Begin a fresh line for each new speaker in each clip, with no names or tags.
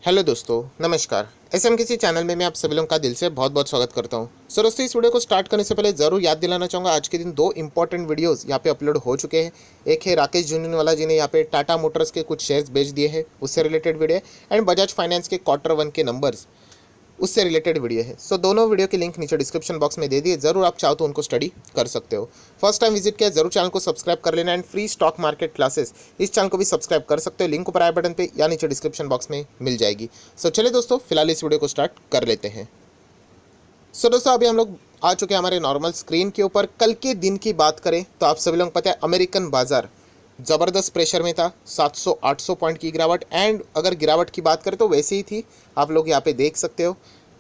Hello दोस्तों, नमस्कार। SM किसी चैनल में मैं आप सभी लोगों का दिल से बहुत बहुत स्वागत करता हूं। सो दोस्तों, इस वीडियो को स्टार्ट करने से पहले ज़रूर याद दिलाना चाहूँगा, आज के दिन दो इंपॉर्टेंट वीडियोस यहां पे अपलोड हो चुके हैं। एक है राकेश झुनझुनवाला जी ने यहां पे टाटा मोटर्स के कुछ शेयर्स बेच दिए हैं, उससे रिलेटेड वीडियो है। एंड बजाज फाइनेंस के Q1 के नंबर्स, उससे रिलेटेड वीडियो है। सो दोनों वीडियो के लिंक नीचे डिस्क्रिप्शन बॉक्स में दे दिए, जरूर आप चाहो तो उनको स्टडी कर सकते हो। फर्स्ट टाइम विजिट किया जरूर चैनल को सब्सक्राइब कर लेना। And free stock market classes, इस चैनल को भी सब्सक्राइब कर सकते हो, लिंक ऊपर आई बटन पे या नीचे डिस्क्रिप्शन बॉक्स में मिल जाएगी। सो चलिए दोस्तों, फिलहाल इस वीडियो को स्टार्ट कर लेते हैं। सो दोस्तों, अभी हम लोग आ चुके हैं हमारे नॉर्मल स्क्रीन के ऊपर। कल के दिन की बात करें तो आप सभी लोगों को पता है अमेरिकन बाजार ज़बरदस्त प्रेशर में था, 700-800 पॉइंट की गिरावट। एंड अगर गिरावट की बात करें तो वैसे ही थी, आप लोग यहाँ पे देख सकते हो,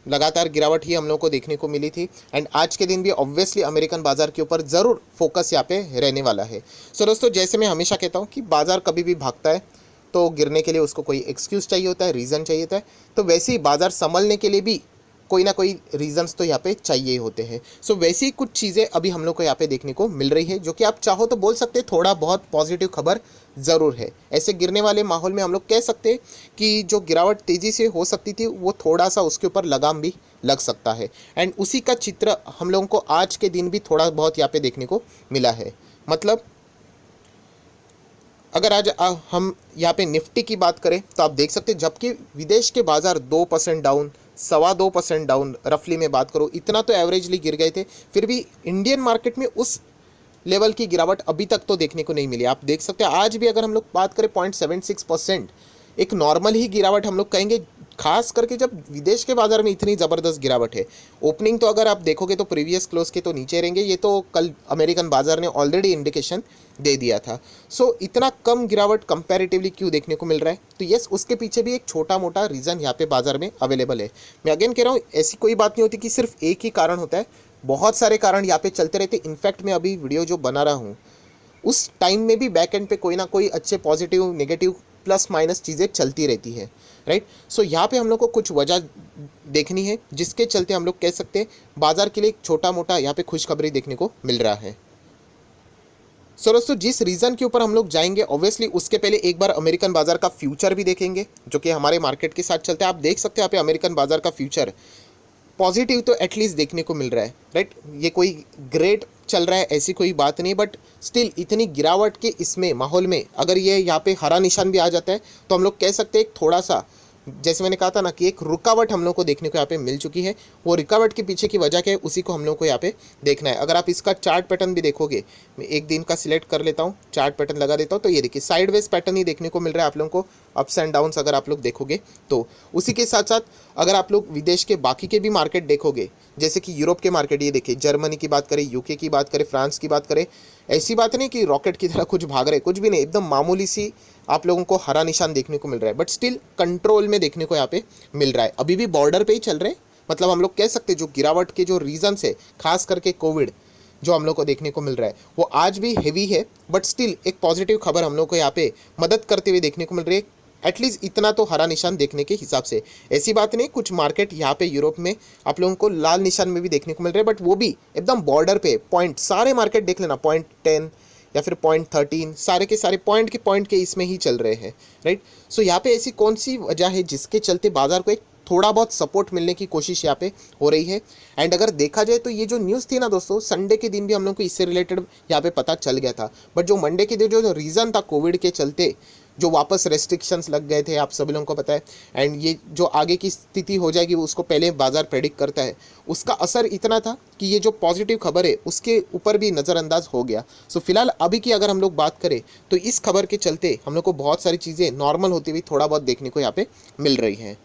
लगातार गिरावट ही हम लोग को देखने को मिली थी। एंड आज के दिन भी ऑब्वियसली अमेरिकन बाजार के ऊपर ज़रूर फोकस यहाँ पे रहने वाला है। सो दोस्तों, जैसे मैं हमेशा कहता हूँ कि बाजार कभी भी भागता है तो गिरने के लिए उसको कोई एक्सक्यूज़ चाहिए होता है, रीज़न चाहिए होता है। तो वैसे ही बाजार संभलने के लिए भी कोई ना कोई रीजंस तो यहाँ पे चाहिए होते हैं। सो वैसी कुछ चीज़ें अभी हम लोग को यहाँ पे देखने को मिल रही है, जो कि आप चाहो तो बोल सकते हैं थोड़ा बहुत पॉजिटिव खबर ज़रूर है। ऐसे गिरने वाले माहौल में हम लोग कह सकते हैं कि जो गिरावट तेज़ी से हो सकती थी वो थोड़ा सा उसके ऊपर लगाम भी लग सकता है। एंड उसी का चित्र हम लोगों को आज के दिन भी थोड़ा बहुत यहाँ पे देखने को मिला है। मतलब अगर आज हम यहाँ पे निफ्टी की बात करें तो आप देख सकते हैं, जबकि विदेश के बाजार 2% डाउन, 2.25% डाउन रफली में बात करूँ, इतना तो एवरेजली गिर गए थे, फिर भी इंडियन मार्केट में उस लेवल की गिरावट अभी तक तो देखने को नहीं मिली। आप देख सकते हैं आज भी अगर हम लोग बात करें 0.76%, एक नॉर्मल ही गिरावट हम लोग कहेंगे, खास करके जब विदेश के बाजार में इतनी ज़बरदस्त गिरावट है। ओपनिंग तो अगर आप देखोगे तो प्रीवियस क्लोज के तो नीचे रहेंगे, ये तो कल अमेरिकन बाजार ने ऑलरेडी इंडिकेशन दे दिया था। सो इतना कम गिरावट कंपैरेटिवली क्यों देखने को मिल रहा है? तो यस, उसके पीछे भी एक छोटा मोटा रीज़न यहाँ पे बाजार में अवेलेबल है। मैं अगेन कह रहा हूँ, ऐसी कोई बात नहीं होती कि सिर्फ एक ही कारण होता है, बहुत सारे कारण यहाँ पे चलते रहते। इनफैक्ट मैं अभी वीडियो जो बना रहा हूँ उस टाइम में भी बैक एंड पे कोई ना कोई अच्छे पॉजिटिव नेगेटिव प्लस माइनस चीज़ें चलती रहती है, राइट। सो यहाँ पे हम लोग को कुछ वजह देखनी है जिसके चलते हम लोग कह सकते हैं बाजार के लिए एक छोटा मोटा यहाँ पे खुशखबरी देखने को मिल रहा है। सो दोस्तों, जिस रीज़न के ऊपर हम लोग जाएंगे ऑब्वियसली उसके पहले एक बार अमेरिकन बाजार का फ्यूचर भी देखेंगे, जो कि हमारे मार्केट के साथ चलते हैं। आप देख सकते हैं यहाँ पे अमेरिकन बाजार का फ्यूचर पॉजिटिव तो एटलीस्ट देखने को मिल रहा है, राइट। ये कोई ग्रेट चल रहा है ऐसी कोई बात नहीं, बट स्टिल इतनी गिरावट के इसमें माहौल में अगर ये यहाँ पे हरा निशान भी आ जाता है तो हम लोग कह सकते हैं एक थोड़ा सा, जैसे मैंने कहा था ना कि एक रुकावट हम लोग को देखने को यहाँ पे मिल चुकी है। वो रुकावट के पीछे की वजह क्या है उसी को हम लोग को यहाँ पे देखना है। अगर आप इसका चार्ट पैटर्न भी देखोगे, मैं एक दिन का सिलेक्ट कर लेता हूँ, चार्ट पैटर्न लगा देता हूँ, तो ये देखिए साइडवेज पैटर्न ही देखने को मिल रहा है आप लोगों को, अप्स एंड डाउन्स अगर आप लोग देखोगे तो। उसी के साथ साथ अगर आप लोग विदेश के बाकी के भी मार्केट देखोगे, जैसे कि यूरोप के मार्केट, ये देखिए जर्मनी की बात करें, यूके की बात करें, फ्रांस की बात करें, ऐसी बात नहीं कि रॉकेट की तरह कुछ भाग रहे, कुछ भी नहीं, एकदम मामूली सी आप लोगों को हरा निशान देखने को मिल रहा है, बट स्टिल कंट्रोल में देखने को यहाँ पे मिल रहा है। अभी भी बॉर्डर पे ही चल रहे हैं। मतलब हम लोग कह सकते हैं जो गिरावट के जो रीजन है, खास करके कोविड जो हम लोग को देखने को मिल रहा है वो आज भी हेवी है, बट स्टिल एक पॉजिटिव खबर हम लोग को यहाँ पे मदद करते हुए देखने को मिल रही है। एटलीस्ट इतना तो हरा निशान देखने के हिसाब से। ऐसी बात नहीं, कुछ मार्केट यहाँ पे यूरोप में आप लोगों को लाल निशान में भी देखने को मिल रहे हैं, बट वो भी एकदम बॉर्डर पे पॉइंट, सारे मार्केट देख लेना 0.10 या फिर 0.13, सारे के सारे पॉइंट के इसमें ही चल रहे हैं, राइट। सो यहाँ पे ऐसी कौन सी वजह है जिसके चलते बाजार को एक थोड़ा बहुत सपोर्ट मिलने की कोशिश यहाँ पे हो रही है? एंड अगर देखा जाए तो ये जो न्यूज़ थी ना दोस्तों, संडे के दिन भी हम लोग को इससे रिलेटेड यहाँ पे पता चल गया था, बट जो मंडे के दिन जो रीज़न था कोविड के चलते जो वापस रेस्ट्रिक्शंस लग गए थे, आप सभी लोगों को पता है। एंड ये जो आगे की स्थिति हो जाएगी उसको पहले बाजार प्रेडिक्ट करता है, उसका असर इतना था कि ये जो पॉजिटिव खबर है उसके ऊपर भी नज़रअंदाज हो गया। सो फिलहाल अभी की अगर हम लोग बात करें तो इस खबर के चलते हम लोग को बहुत सारी चीज़ें नॉर्मल होती हुई थोड़ा बहुत देखने को यहाँ पे मिल रही हैं।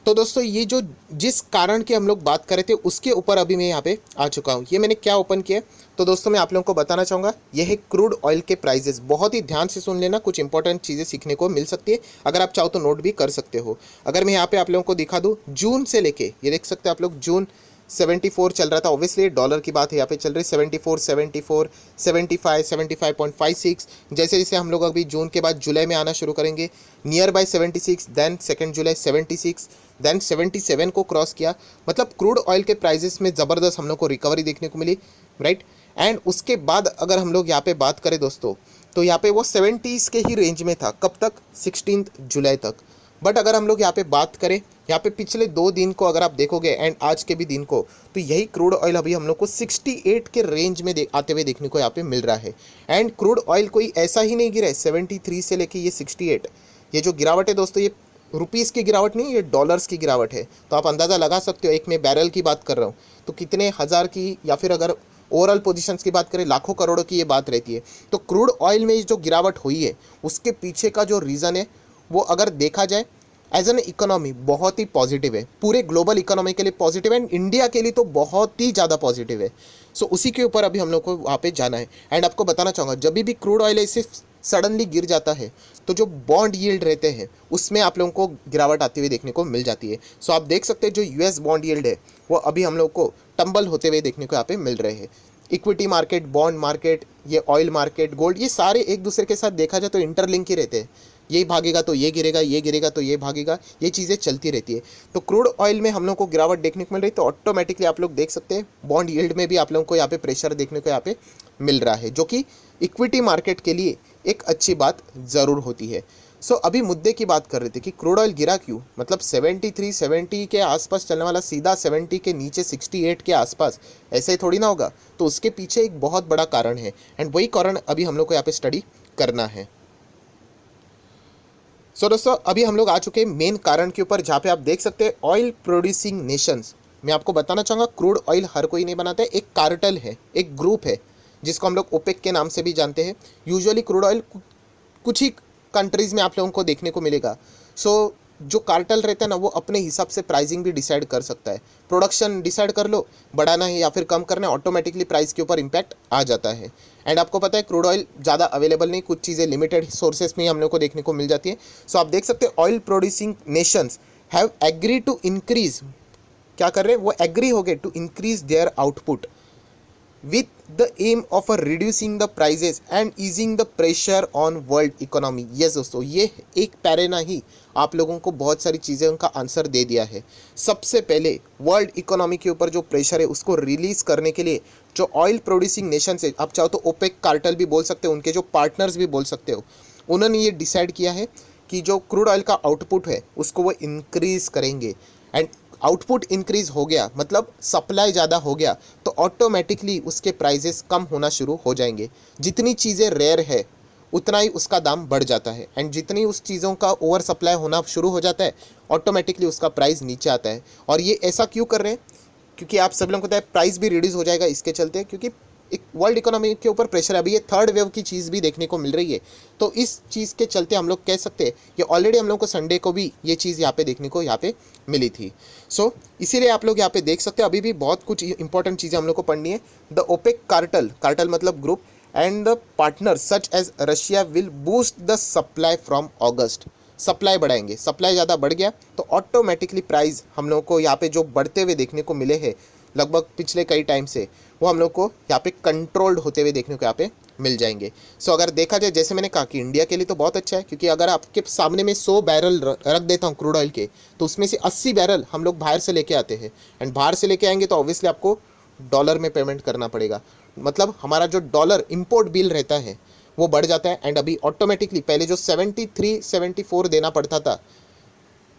तो दोस्तों, ये जो जिस कारण की हम लोग बात कर रहे थे उसके ऊपर अभी मैं यहाँ पे आ चुका हूँ। ये मैंने क्या ओपन किया, तो दोस्तों मैं आप लोगों को बताना चाहूँगा ये है क्रूड ऑयल के प्राइजेस। बहुत ही ध्यान से सुन लेना, कुछ इंपॉर्टेंट चीज़ें सीखने को मिल सकती है, अगर आप चाहो तो नोट भी कर सकते हो। अगर मैं यहाँ पे आप लोगों को दिखा दूँ जून से लेके, ये देख सकते हैं आप लोग, जून 74 चल रहा था, ऑब्वियसली डॉलर की बात है यहाँ पे चल रही, 74, 74, 75, 75.56। जैसे जैसे हम लोग अभी जून के बाद जुलाई में आना शुरू करेंगे, near by 76, then 2 July 76, then 77 को क्रॉस किया। मतलब क्रूड ऑयल के प्राइजेस में ज़बरदस्त हम लोग को रिकवरी देखने को मिली, राइट। एंड उसके बाद अगर हम लोग यहाँ पे बात करें दोस्तों, तो यहाँ पे वो 70s के ही रेंज में था, कब तक? 16 जुलाई तक। बट अगर हम लोग यहाँ पे बात करें, यहाँ पे पिछले 2 दिन को अगर आप देखोगे एंड आज के भी दिन को, तो यही क्रूड ऑयल अभी हम लोग को 68 के रेंज में आते हुए देखने को यहाँ पे मिल रहा है। एंड क्रूड ऑयल कोई ऐसा ही नहीं गिरा है, 73 से लेके ये 68, ये जो गिरावट है दोस्तों, ये रुपीज़ की गिरावट नहीं, ये डॉलर्स की गिरावट है। तो आप अंदाज़ा लगा सकते हो, एक मैं बैरल की बात कर रहा हूँ तो कितने हज़ार की, या फिर अगर ओवरऑल पोजीशंस की बात करें लाखों करोड़ों की ये बात रहती है। तो क्रूड ऑयल में जो गिरावट हुई है उसके पीछे का जो रीज़न है वो अगर देखा जाए एज एन इकोनॉमी बहुत ही पॉजिटिव है, पूरे ग्लोबल इकोनॉमी के लिए पॉजिटिव है एंड इंडिया के लिए तो बहुत ही ज़्यादा पॉजिटिव है। सो उसी के ऊपर अभी हम लोग को वहाँ पे जाना है। एंड आपको बताना चाहूँगा, जब भी क्रूड ऑयल ऐसे सडनली गिर जाता है तो जो बॉन्ड यील्ड रहते हैं उसमें आप लोगों को गिरावट आती हुई देखने को मिल जाती है। सो आप देख सकते हैं जो यूएस बॉन्ड यील्ड है वो अभी हम लोग को टंबल होते हुए देखने को यहाँ पे मिल रहे हैं। इक्विटी मार्केट, बॉन्ड मार्केट, ये ऑयल मार्केट, गोल्ड, ये सारे एक दूसरे के साथ देखा जाए तो इंटरलिंक ही रहते हैं। ये भागेगा तो ये गिरेगा, ये गिरेगा तो ये भागेगा, ये चीज़ें चलती रहती है। तो क्रूड ऑयल में हम लोग को गिरावट देखने को मिल रही है, तो ऑटोमेटिकली आप लोग देख सकते हैं बॉन्ड यील्ड में भी आप लोगों को यहाँ पे प्रेशर देखने को यहाँ पे मिल रहा है, जो कि इक्विटी मार्केट के लिए एक अच्छी बात ज़रूर होती है। सो अभी मुद्दे की बात कर रहे थे कि क्रूड ऑयल गिरा क्यों, मतलब 73 70 के आसपास चलने वाला सीधा 70 के नीचे 68 के आसपास ऐसे ही थोड़ी ना होगा। तो उसके पीछे एक बहुत बड़ा कारण है एंड वही कारण अभी हम लोग को यहाँ पे स्टडी करना है। सो दोस्तों अभी हम लोग आ चुके हैं मेन कारण के ऊपर, जहाँ पे आप देख सकते हैं ऑयल प्रोड्यूसिंग नेशंस। मैं आपको बताना चाहूँगा क्रूड ऑयल हर कोई नहीं बनाता है, एक कार्टेल है, एक ग्रुप है जिसको हम लोग ओपेक के नाम से भी जानते हैं। यूजुअली क्रूड ऑयल कुछ ही कंट्रीज़ में आप लोगों को देखने को मिलेगा। सो जो कार्टेल रहता है ना वो अपने हिसाब से प्राइसिंग भी डिसाइड कर सकता है, प्रोडक्शन डिसाइड कर लो बढ़ाना है या फिर कम करना है, ऑटोमेटिकली प्राइस के ऊपर इम्पैक्ट आ जाता है। एंड आपको पता है क्रूड ऑयल ज़्यादा अवेलेबल नहीं, कुछ चीज़ें लिमिटेड सोर्सेज में ही हम लोग को देखने को मिल जाती है। सो आप देख सकते हैं oil producing nations have agree to increase, क्या कर रहे हैं वो, एग्री हो गए to increase their output with the aim of reducing the prices and easing the pressure on world economy। yes दोस्तों, ये एक पैरे ना ही आप लोगों को बहुत सारी चीज़ें उनका आंसर दे दिया है। सबसे पहले वर्ल्ड इकोनॉमी के ऊपर जो प्रेशर है उसको रिलीज़ करने के लिए जो ऑयल प्रोड्यूसिंग नेशन है, आप चाहो तो ओपेक कार्टेल भी बोल सकते हो, उनके जो पार्टनर्स भी बोल सकते हो, उन्होंने ये डिसाइड किया है कि जो क्रूड ऑयल का आउटपुट है उसको वो इंक्रीज़ करेंगे। एंड आउटपुट इंक्रीज हो गया मतलब सप्लाई ज़्यादा हो गया तो ऑटोमेटिकली उसके प्राइजेस कम होना शुरू हो जाएंगे। जितनी चीज़ें रेयर है उतना ही उसका दाम बढ़ जाता है एंड जितनी उस चीज़ों का ओवर सप्लाई होना शुरू हो जाता है ऑटोमेटिकली उसका प्राइस नीचे आता है। और ये ऐसा क्यों कर रहे हैं, क्योंकि आप सब लोगों को पता है प्राइस भी रिड्यूस हो जाएगा इसके चलते, क्योंकि एक वर्ल्ड इकोनॉमी के ऊपर प्रेशर है। अभी ये थर्ड वेव की चीज़ भी देखने को मिल रही है, तो इस चीज़ के चलते हम लोग कह सकते हैं कि ऑलरेडी हम लोग को संडे को भी ये चीज़ यहाँ पे देखने को यहाँ पे मिली थी। सो इसीलिए आप लोग यहाँ पे देख सकते हैं अभी भी बहुत कुछ इंपॉर्टेंट चीज़ें हम लोग को पढ़नी है। द ओपेक कार्टेल, कार्टेल मतलब group, and the partner such as Russia will boost the supply from August. Supply बढ़ाएंगे, सप्लाई ज़्यादा बढ़ गया तो ऑटोमेटिकली प्राइस हम लोग को यहाँ पे जो बढ़ते हुए देखने को मिले हैं लगभग पिछले कई टाइम से, वो हम लोग को यहाँ पे कंट्रोल्ड होते हुए देखने को यहाँ पे मिल जाएंगे। सो अगर देखा जाए, जैसे मैंने कहा कि इंडिया के लिए तो बहुत अच्छा है, क्योंकि अगर आपके सामने में 100 बैरल रख देता हूँ क्रूड ऑयल के, तो उसमें से 80 बैरल हम लोग बाहर से लेके आते हैं। एंड बाहर से लेके आएंगे तो ऑब्वियसली आपको डॉलर में पेमेंट करना पड़ेगा, मतलब हमारा जो डॉलर इम्पोर्ट बिल रहता है वो बढ़ जाता है। एंड अभी ऑटोमेटिकली पहले जो 73 74 देना पड़ता था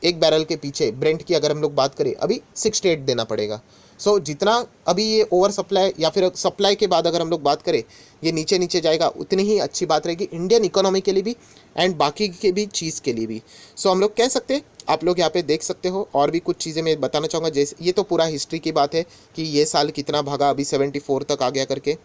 एक बैरल के पीछे ब्रेंट की, अगर हम लोग बात करें अभी 68 देना पड़ेगा। सो जितना अभी ये ओवर सप्लाई या फिर सप्लाई के बाद अगर हम लोग बात करें ये नीचे नीचे जाएगा, उतनी ही अच्छी बात रहेगी इंडियन इकोनॉमी के लिए भी एंड बाकी के भी चीज़ के लिए भी। सो हम लोग कह सकते हैं, आप लोग यहाँ पे देख सकते हो और भी कुछ चीज़ें मैं बताना चाहूँगा। जैसे ये तो पूरा हिस्ट्री की बात है कि ये साल कितना भागा, अभी 74 तक आ गया करके।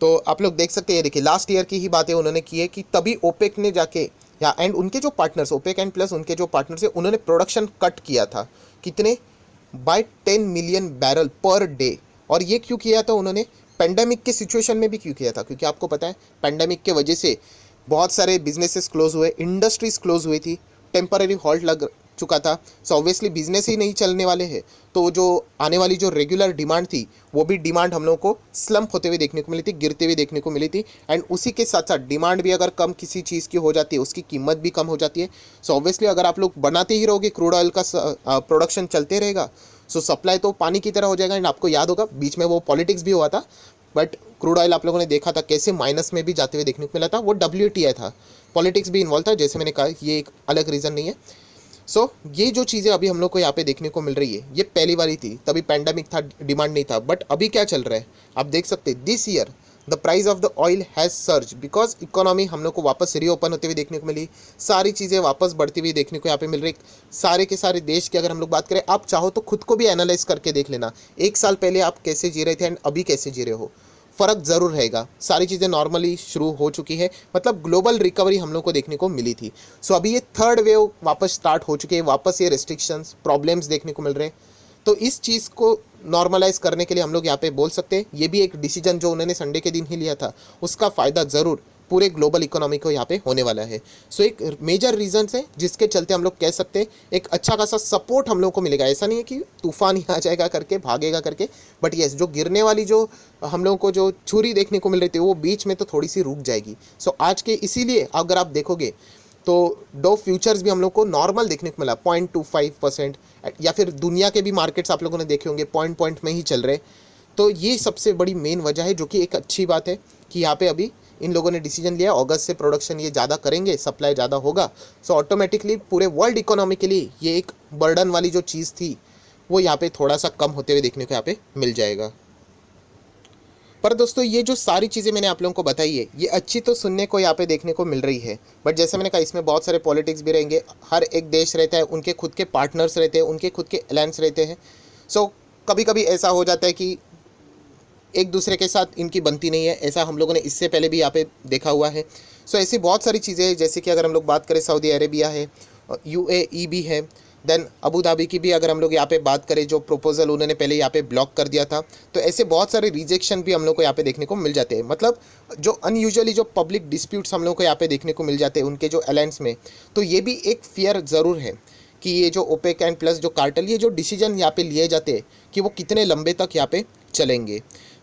तो आप लोग देख सकते हैं, देखिए लास्ट ईयर की ही बातें उन्होंने की है कि तभी ओपेक ने जाके या एंड उनके जो पार्टनर्स ओपेक एंड प्लस उनके जो पार्टनर्स है उन्होंने प्रोडक्शन कट किया था, कितने, by 10 million barrel per day. और ये क्यों किया था उन्होंने, पेंडेमिक के सिचुएशन में भी क्यों किया था, क्योंकि आपको पता है पेंडेमिक के वजह से बहुत सारे बिजनेसेस क्लोज हुए, इंडस्ट्रीज क्लोज हुई थी, टेम्पररी हॉल्ट लग चुका था। सो ऑब्वियसली बिजनेस ही नहीं चलने वाले हैं, तो जो आने वाली जो रेगुलर डिमांड थी वो भी डिमांड हम लोगों को स्लम्प होते हुए देखने को मिली थी, गिरते हुए देखने को मिली थी। एंड उसी के साथ साथ डिमांड भी अगर कम किसी चीज़ की हो जाती है उसकी कीमत भी कम हो जाती है। सो ऑब्वियसली अगर आप लोग बनाते ही रहोगे, क्रूड ऑयल का प्रोडक्शन चलते रहेगा, सो सप्लाई तो पानी की तरह हो जाएगा। एंड आपको याद होगा बीच में वो पॉलिटिक्स भी हुआ था, बट क्रूड ऑयल आप लोगों ने देखा था कैसे माइनस में भी जाते हुए देखने को मिला था, वो WTI था। पॉलिटिक्स भी इन्वॉल्व था, जैसे मैंने कहा ये एक अलग रीज़न नहीं है। ये जो चीज़ें अभी हम लोग को यहाँ पे देखने को मिल रही है, ये पहली वाली थी, तभी पैंडमिक था, डिमांड नहीं था। बट अभी क्या चल रहा है आप देख सकते हैं, this year the price of the oil has surge because economy हम लोग को वापस रीओपन होते हुए देखने को मिली, सारी चीज़ें वापस बढ़ती हुई देखने को यहाँ पे मिल रही। सारे के सारे देश की अगर हम लोग बात करें, आप चाहो तो खुद को भी एनालाइज करके देख लेना, 1 साल पहले आप कैसे जी रहे थे एंड अभी कैसे जी रहे हो, फ़र्क ज़रूर रहेगा। सारी चीज़ें नॉर्मली शुरू हो चुकी है, मतलब ग्लोबल रिकवरी हम लोग को देखने को मिली थी। अभी ये थर्ड वेव वापस स्टार्ट हो चुकी है, वापस ये रिस्ट्रिक्शंस प्रॉब्लम्स देखने को मिल रहे हैं। तो इस चीज़ को नॉर्मलाइज करने के लिए हम लोग यहाँ पे बोल सकते हैं, ये भी एक डिसीजन जो उन्होंने संडे के दिन ही लिया था, उसका फ़ायदा ज़रूर पूरे ग्लोबल इकोनॉमी को यहाँ पे होने वाला है। एक मेजर रीज़न है जिसके चलते हम लोग कह सकते हैं एक अच्छा खासा सपोर्ट हम लोग को मिलेगा। ऐसा नहीं है कि तूफान ही आ जाएगा करके, भागेगा करके, बट येस जो गिरने वाली जो हम लोगों को जो छुरी देखने को मिल रही थी वो बीच में तो थोड़ी सी रुक जाएगी। आज के इसीलिए अगर आप देखोगे तो डो फ्यूचर्स भी हम लोग को नॉर्मल देखने को मिला 0.25%, या फिर दुनिया के भी मार्केट्स आप लोगों ने देखे होंगे पॉइंट में ही चल रहे। तो ये सबसे बड़ी मेन वजह है, जो कि एक अच्छी बात है कि यहाँ पे अभी इन लोगों ने डिसीजन लिया, अगस्त से प्रोडक्शन ये ज़्यादा करेंगे, सप्लाई ज़्यादा होगा। ऑटोमेटिकली पूरे वर्ल्ड इकोनॉमी के लिए ये एक बर्डन वाली जो चीज़ थी वो यहाँ पे थोड़ा सा कम होते हुए देखने को यहाँ पे मिल जाएगा। पर दोस्तों ये जो सारी चीज़ें मैंने आप लोगों को बताई है, ये अच्छी तो सुनने को यहाँ पे देखने को मिल रही है, बट जैसे मैंने कहा इसमें बहुत सारे पॉलिटिक्स भी रहेंगे। हर एक देश रहता है, उनके खुद के पार्टनर्स रहते हैं, उनके खुद के अलायंस रहते हैं। कभी कभी ऐसा हो जाता है कि एक दूसरे के साथ इनकी बनती नहीं है, ऐसा हम लोगों ने इससे पहले भी यहाँ पे देखा हुआ है। ऐसी बहुत सारी चीज़ें हैं, जैसे कि अगर हम लोग बात करें सऊदी अरेबिया है, UAE भी है, देन अबू धाबी की भी अगर हम लोग यहाँ पे बात करें, जो प्रपोजल उन्होंने पहले यहाँ पे ब्लॉक कर दिया था। तो ऐसे बहुत सारे रिजेक्शन भी हम लोग को यहाँ पे देखने को मिल जाते हैं। मतलब जो अनयूजुअली जो पब्लिक डिस्प्यूट्स हम लोग को यहाँ पे देखने को मिल जाते हैं उनके जो अलायंस में, तो ये भी एक फियर ज़रूर है कि ये जो ओपेक एंड प्लस जो कार्टेल, ये जो डिसीजन यहाँ पे लिए जाते हैं कि वो कितने लंबे तक यहाँ पे चलेंगे।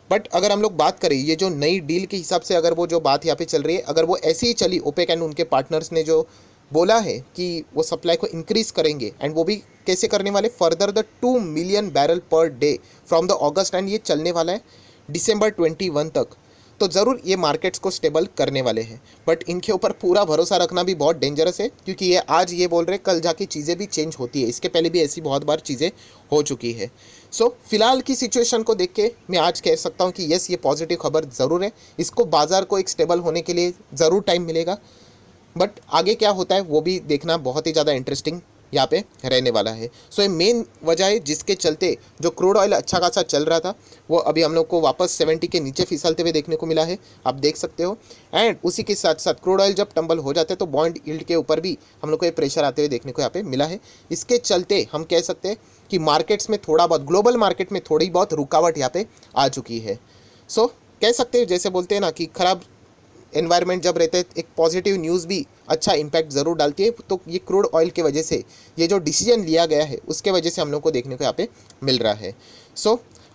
बट अगर हम लोग बात करें ये जो नई डील के हिसाब से, अगर वो जो बात यहाँ पे चल रही है, अगर वो ऐसे ही चली, ओपेक एंड उनके पार्टनर्स ने जो बोला है कि वो सप्लाई को इंक्रीज़ करेंगे, एंड वो भी कैसे करने वाले, further the 2 million barrel per day from the August, and ये चलने वाला है दिसंबर 21 तक। तो ज़रूर ये मार्केट्स को स्टेबल करने वाले हैं। बट इनके ऊपर पूरा भरोसा रखना भी बहुत डेंजरस है, क्योंकि ये आज ये बोल रहे कल जाके चीज़ें भी चेंज होती है। इसके पहले भी ऐसी बहुत बार चीज़ें हो चुकी है। फिलहाल की सिचुएशन को देख के मैं आज कह सकता हूँ कि यस, ये पॉजिटिव खबर ज़रूर है। इसको बाज़ार को एक स्टेबल होने के लिए ज़रूर टाइम मिलेगा, बट आगे क्या होता है वो भी देखना बहुत ही ज़्यादा इंटरेस्टिंग यहाँ पे रहने वाला है। ये मेन वजह है जिसके चलते जो क्रूड ऑयल अच्छा खासा चल रहा था, वो अभी हम लोग को वापस 70 के नीचे फिसलते हुए देखने को मिला है, आप देख सकते हो। एंड उसी के साथ साथ क्रूड ऑयल जब टंबल हो जाते हैं तो बॉन्ड यील्ड के ऊपर भी हम लोग को ये प्रेशर आते हुए देखने को यहाँ पे मिला है। इसके चलते हम कह सकते हैं कि मार्केट्स में थोड़ा बहुत, ग्लोबल मार्केट में थोड़ी बहुत रुकावट यहाँ पे आ चुकी है। कह सकते हैं, जैसे बोलते हैं ना कि खराब एनवायरनमेंट जब रहते हैं, एक पॉजिटिव न्यूज़ भी अच्छा इम्पैक्ट ज़रूर डालती है। तो ये क्रूड ऑयल की वजह से, ये जो डिसीजन लिया गया है उसके वजह से हम लोग को देखने को यहाँ पे मिल रहा है।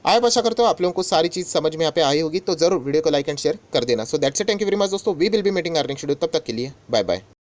आप आशा करते हो आप लोगों को सारी चीज़ समझ में यहाँ पे आई होगी, तो ज़रूर वीडियो को लाइक एंड शेयर कर देना। That's it, thank you very much दोस्तों, we will be meeting earning schedule. तब तक के लिए बाय बाय।